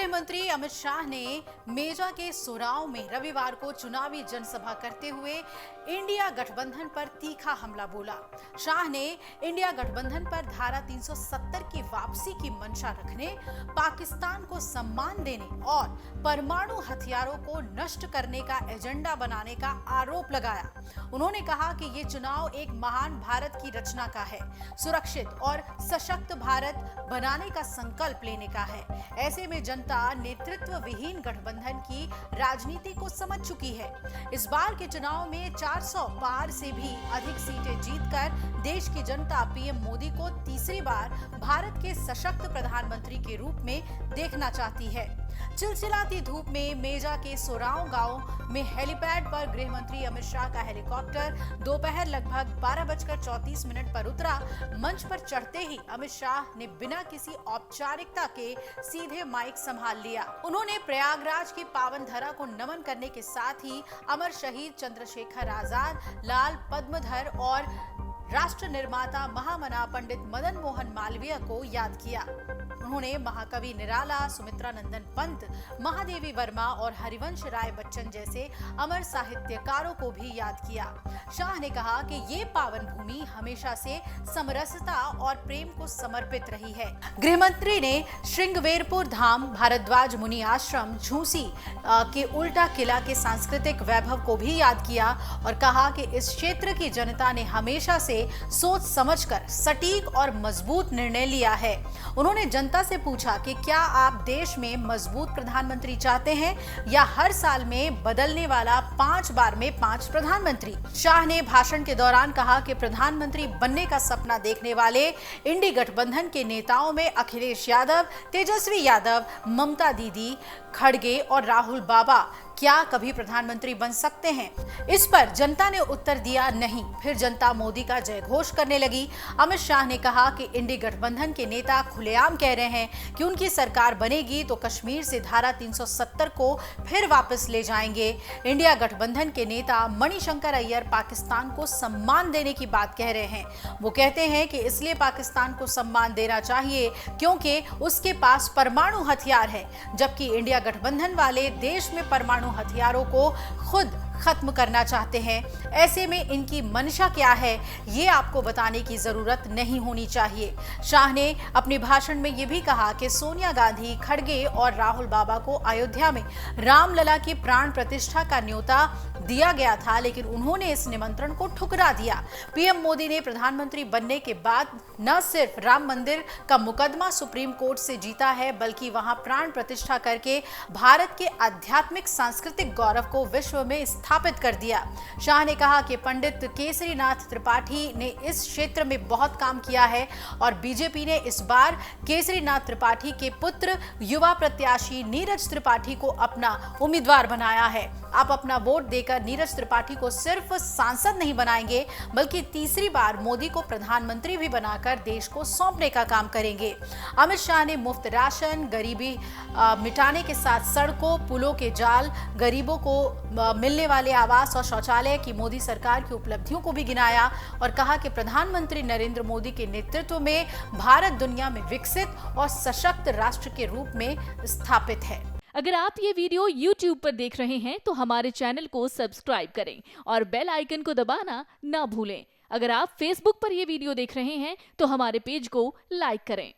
मंत्री अमित शाह ने मेजा के सोराव में रविवार को चुनावी जनसभा करते हुए इंडिया गठबंधन पर तीखा हमला बोला। शाह ने इंडिया गठबंधन पर धारा 370 की वापसी की मंशा रखने, पाकिस्तान को सम्मान देने और परमाणु हथियारों को नष्ट करने का एजेंडा बनाने का आरोप लगाया। उन्होंने कहा कि ये चुनाव एक महान भारत की रचना का है, सुरक्षित और सशक्त भारत बनाने का संकल्प लेने का है। ऐसे में जनता नेतृत्व विहीन गठबंधन की राजनीति को समझ चुकी है। इस बार के चुनाव में 400 पार से भी अधिक सीटें जीतकर देश की जनता पीएम मोदी को तीसरी बार भारत के सशक्त प्रधानमंत्री के रूप में देखना चाहती है। चिलचिलाती धूप में मेजा के सोराव गांव में हेलीपैड पर गृह मंत्री अमित शाह का हेलीकॉप्टर दोपहर लगभग 12:34 पर उतरा। मंच पर चढ़ते ही अमित शाह ने बिना किसी औपचारिकता के सीधे माइक संभाल लिया। उन्होंने प्रयागराज की पावन धरा को नमन करने के साथ ही अमर शहीद चंद्रशेखर आजाद, लाल पद्मधर और राष्ट्र निर्माता महामना पंडित मदन मोहन मालवीय को याद किया। उन्होंने महाकवि निराला, सुमित्रा नंदन पंत, महादेवी वर्मा और हरिवंश राय बच्चन जैसे अमर साहित्यकारों को भी याद किया। शाह ने कहा कि ये पावन भूमि हमेशा से समरसता और प्रेम को समर्पित रही है। गृह मंत्री ने श्रृंगवेरपुर धाम, भारद्वाज मुनि आश्रम, झूसी के उल्टा किला के सांस्कृतिक वैभव को भी याद किया और कहा कि इस क्षेत्र की जनता ने हमेशा से सोच समझकर सटीक और मजबूत निर्णय लिया है। उन्होंने जनता से पूछा कि क्या आप देश में मजबूत प्रधानमंत्री चाहते हैं या हर साल में बदलने वाला 5 बार में 5 प्रधानमंत्री। शाह ने भाषण के दौरान कहा कि प्रधानमंत्री बनने का सपना देखने वाले इंडी गठबंधन के नेताओं में अखिलेश यादव, तेजस्वी यादव, ममता दीदी, खड़गे और राहुल बाबा क्या कभी प्रधानमंत्री बन सकते हैं। इस पर जनता ने उत्तर दिया नहीं। फिर जनता मोदी का जय घोष करने लगी। अमित शाह ने कहा कि इंडी गठबंधन के नेता खुलेआम कह रहे हैं कि उनकी सरकार बनेगी तो कश्मीर से धारा 370 को फिर वापस ले जाएंगे। इंडिया गठबंधन के नेता मणिशंकर अय्यर पाकिस्तान को सम्मान देने की बात कह रहे हैं। वो कहते हैं कि इसलिए पाकिस्तान को सम्मान देना चाहिए क्योंकि उसके पास परमाणु हथियार है, जबकि इंडिया गठबंधन वाले देश में परमाणु हथियारों को खुद खत्म करना चाहते हैं। ऐसे में इनकी मंशा क्या है ये आपको बताने की जरूरत नहीं होनी चाहिए। शाह ने अपने भाषण में ये भी कहा कि सोनिया गांधी, खड़गे और राहुल बाबा को अयोध्या में रामलला की प्राण प्रतिष्ठा का न्योता दिया गया था, लेकिन उन्होंने इस निमंत्रण को ठुकरा दिया। पीएम मोदी ने प्रधानमंत्री बनने के बाद न सिर्फ राम मंदिर का मुकदमा सुप्रीम कोर्ट से जीता है, बल्कि वहां प्राण प्रतिष्ठा करके भारत के आध्यात्मिक सांस्कृतिक गौरव को विश्व में स्थापित कर दिया। शाह ने कहा कि पंडित केसरीनाथ त्रिपाठी ने इस क्षेत्र में बहुत काम किया है और बीजेपी ने इस बार केसरीनाथ त्रिपाठी के पुत्र युवा प्रत्याशी नीरज त्रिपाठी को अपना उम्मीदवार बनाया है। आप अपना वोट देकर नीरज त्रिपाठी को सिर्फ सांसद नहीं बनाएंगे, बल्कि तीसरी बार मोदी को प्रधानमंत्री भी बनाकर देश को सौंपने का काम करेंगे। अमित शाह ने मुफ्त राशन, गरीबी मिटाने के साथ सड़कों, पुलों के जाल, गरीबों को मिलने वाले आवास और शौचालय की मोदी सरकार की उपलब्धियों को भी गिनाया और कहा कि प्रधानमंत्री नरेंद्र मोदी के नेतृत्व में भारत दुनिया में विकसित और सशक्त राष्ट्र के रूप में स्थापित है। अगर आप ये वीडियो YouTube पर देख रहे हैं तो हमारे चैनल को सब्सक्राइब करें और बेल आइकन को दबाना ना भूलें। अगर आप Facebook पर ये वीडियो देख रहे हैं तो हमारे पेज को लाइक करें।